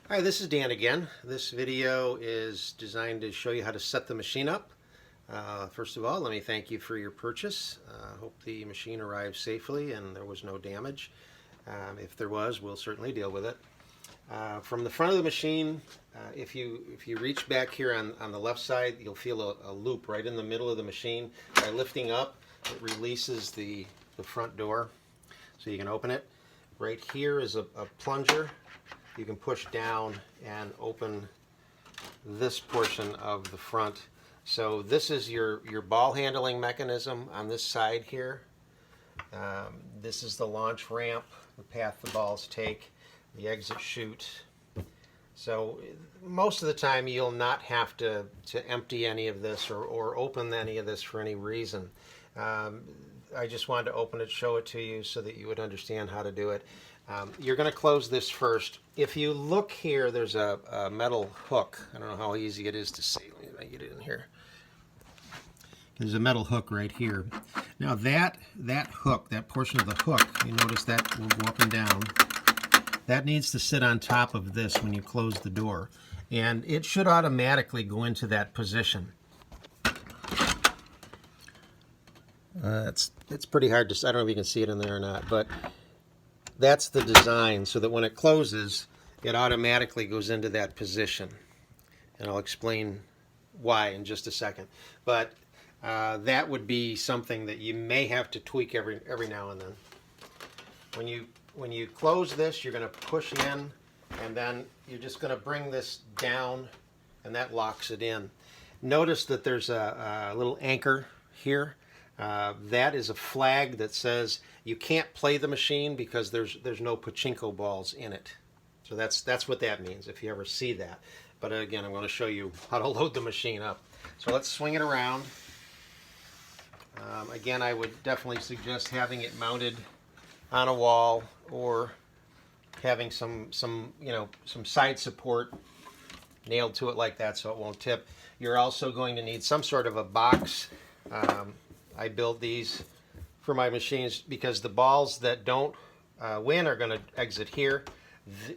Hi, this is Dan again. This video is designed to show you how to set the machine up. First of all, let me thank you for your purchase. Hope the machine arrived safely and there was no damage. If there was, we'll certainly deal with it. From the front of the machine, if you reach back here on the left side, you'll feel a loop right in the middle of the machine. By lifting up, it releases the front door so you can open it. Right here is a plunger. You can push down and open this portion of the front. So this is your ball handling mechanism on this side here. This is the launch ramp, the path the balls take, the exit chute. So most of the time you'll not have to empty any of this or open any of this for any reason. I just wanted to open it, show it to you so that you would understand how to do it. You're going to close this first. If you look here, there's a metal hook. I don't know how easy it is to see. Let me get it in here. There's a metal hook right here. Now that hook, that portion of the hook, you notice that will go up and down. That needs to sit on top of this when you close the door. And it should automatically go into that position. It's pretty hard to, I don't know if you can see it in there or not, but that's the design so that when it closes, it automatically goes into that position. And I'll explain why in just a second. But that would be something that you may have to tweak every now and then. When you close this, you're going to push in, and then you're just going to bring this down, and that locks it in. Notice that there's a little anchor here. That is a flag that says you can't play the machine because there's no pachinko balls in it. So that's what that means if you ever see that. But again, I'm going to show you how to load the machine up. So let's swing it around. Again, I would definitely suggest having it mounted on a wall or having some side support nailed to it like that so it won't tip. You're also going to need some sort of a box. I build these for my machines because the balls that don't win are going to exit here.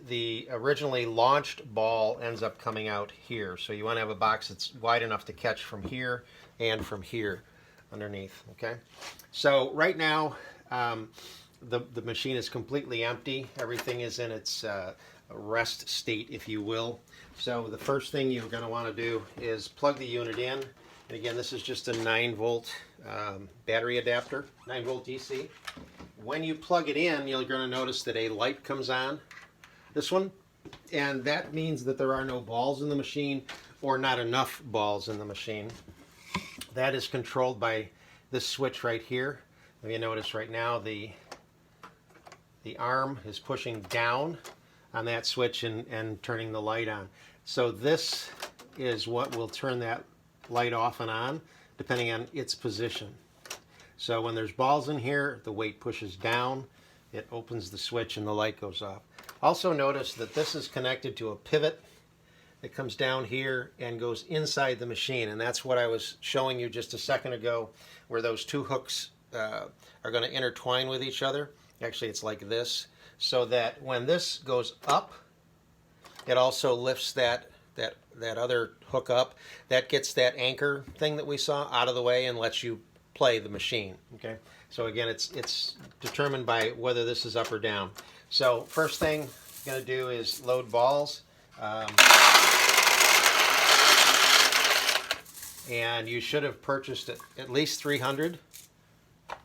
The originally launched ball ends up coming out here. So you want to have a box that's wide enough to catch from here and from here underneath. Okay. So right now the machine is completely empty. Everything is in its rest state, if you will. So the first thing you're going to want to do is plug the unit in. And again, this is just a 9-volt battery adapter, 9-volt DC. When you plug it in, you're going to notice that a light comes on, this one, and that means that there are no balls in the machine or not enough balls in the machine. That is controlled by this switch right here. If you notice right now, the arm is pushing down on that switch and turning the light on. So this is what will turn that light off and on depending on its position. So when there's balls in here, the weight pushes down, it opens the switch and the light goes off. Also notice that this is connected to a pivot that comes down here and goes inside the machine, and that's what I was showing you just a second ago, where those two hooks are going to intertwine with each other. Actually, it's like this, so that when this goes up, it also lifts that other hook up. That gets that anchor thing that we saw out of the way and lets you play the machine. Okay. So again, it's determined by whether this is up or down. So first thing you're going to do is load balls. And you should have purchased at least 300. At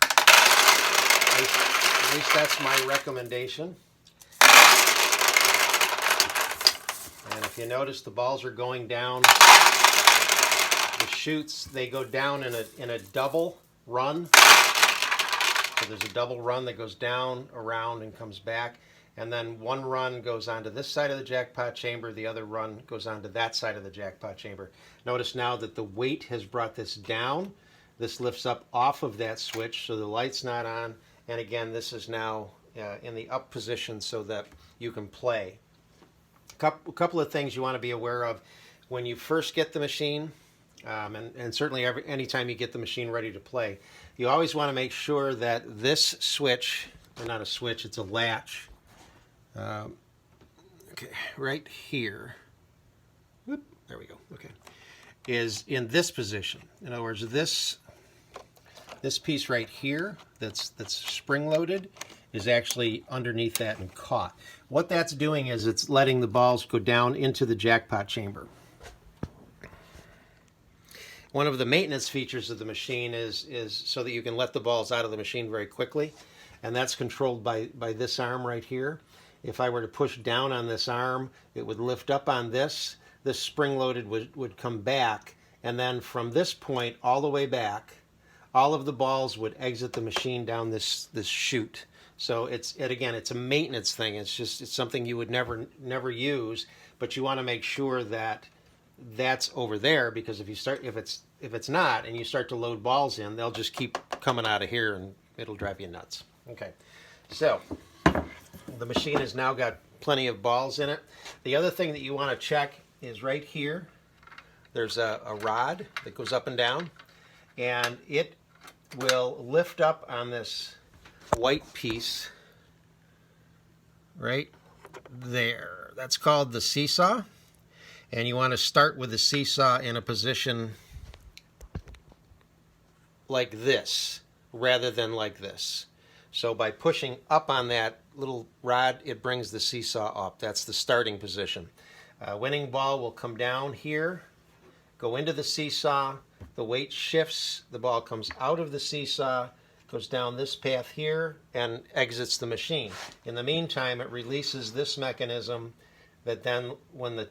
least that's my recommendation. And if you notice, the balls are going down. The chutes, they go down in a double run. So there's a double run that goes down, around, and comes back. And then one run goes onto this side of the jackpot chamber. The other run goes onto that side of the jackpot chamber. Notice now that the weight has brought this down. This lifts up off of that switch, so the light's not on. And again, this is now in the up position so that you can play. A couple of things you want to be aware of when you first get the machine, and certainly anytime you get the machine ready to play, you always want to make sure that this switch, or not a switch, it's a latch. Okay, right here. Whoop, there we go. Okay, is in this position. In other words, this piece right here that's spring loaded is actually underneath that and caught. What that's doing is it's letting the balls go down into the jackpot chamber. One of the maintenance features of the machine is so that you can let the balls out of the machine very quickly, and that's controlled by this arm right here. If I were to push down on this arm, it would lift up on this. This spring-loaded would come back, and then from this point all the way back, all of the balls would exit the machine down this chute. So again, it's a maintenance thing. It's something you would never use, but you want to make sure that that's over there, because if it's not and you start to load balls in, they'll just keep coming out of here and it'll drive you nuts. Okay, so the machine has now got plenty of balls in it. The other thing that you want to check is right here. There's a rod that goes up and down, and it will lift up on this white piece right there. That's called the seesaw, and you want to start with the seesaw in a position like this rather than like this. So by pushing up on that little rod, it brings the seesaw up. That's the starting position. Winning ball will come down here, go into the seesaw, the weight shifts, the ball comes out of the seesaw, goes down this path here, and exits the machine. In the meantime, it releases this mechanism that then when the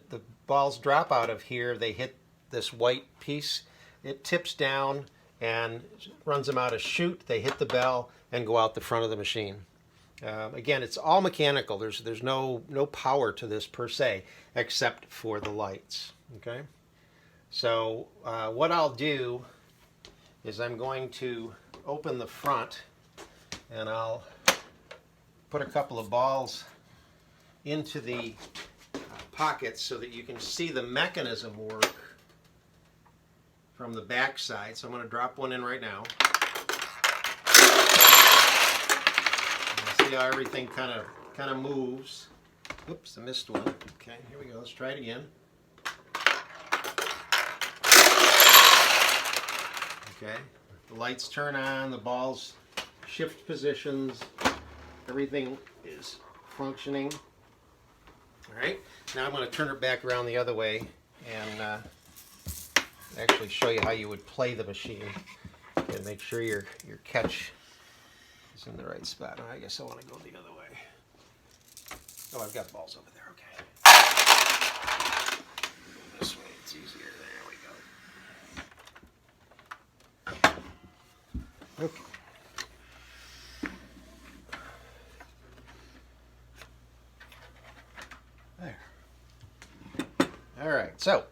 balls drop out of here, they hit this white piece, it tips down and runs them out a chute, they hit the bell, and go out the front of the machine. Again, it's all mechanical. There's no power to this per se, except for the lights. Okay, so what I'll do is I'm going to open the front, and I'll put a couple of balls into the pockets so that you can see the mechanism work from the back side. So I'm going to drop one in right now. See how everything kind of moves. Oops, I missed one. Okay, here we go. Let's try it again. Okay, the lights turn on, the balls shift positions, everything is functioning. All right, now I'm going to turn it back around the other way and actually show you how you would play the machine and make sure your catch is in the right spot. I guess I want to go the other way. Oh, I've got balls over there. Okay. This way, it's easier. There we go. Okay. There. All right. So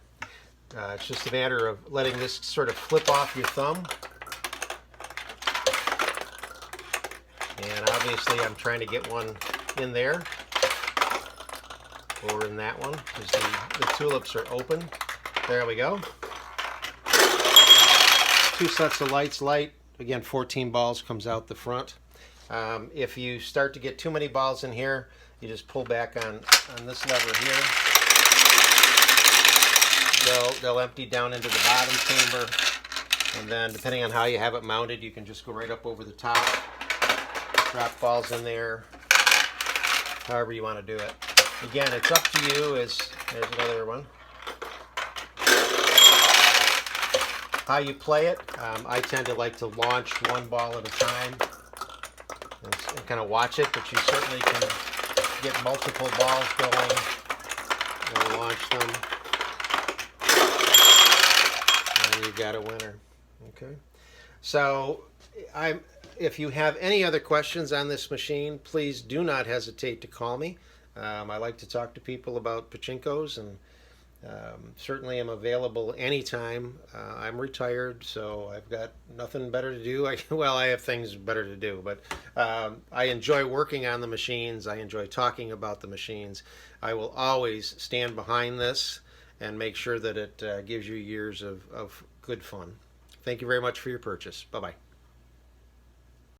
it's just a matter of letting this sort of flip off your thumb. And obviously I'm trying to get one in there or in that one because the tulips are open. There we go. 2 sets of lights light. Again, 14 balls comes out the front. If you start to get too many balls in here, you just pull back on this lever here. They'll empty down into the bottom chamber, and then depending on how you have it mounted, you can just go right up over the top. Drop balls in there, however you want to do it. Again, it's up to you. There's another one. How you play it, I tend to like to launch one ball at a time and kind of watch it, but you certainly can get multiple balls going and launch them. And you've got a winner. Okay. So if you have any other questions on this machine, please do not hesitate to call me. I like to talk to people about pachinkos, and certainly am available anytime. I'm retired, so I've got nothing better to do. I have things better to do, but I enjoy working on the machines. I enjoy talking about the machines. I will always stand behind this and make sure that it gives you years of good fun. Thank you very much for your purchase. Bye-bye.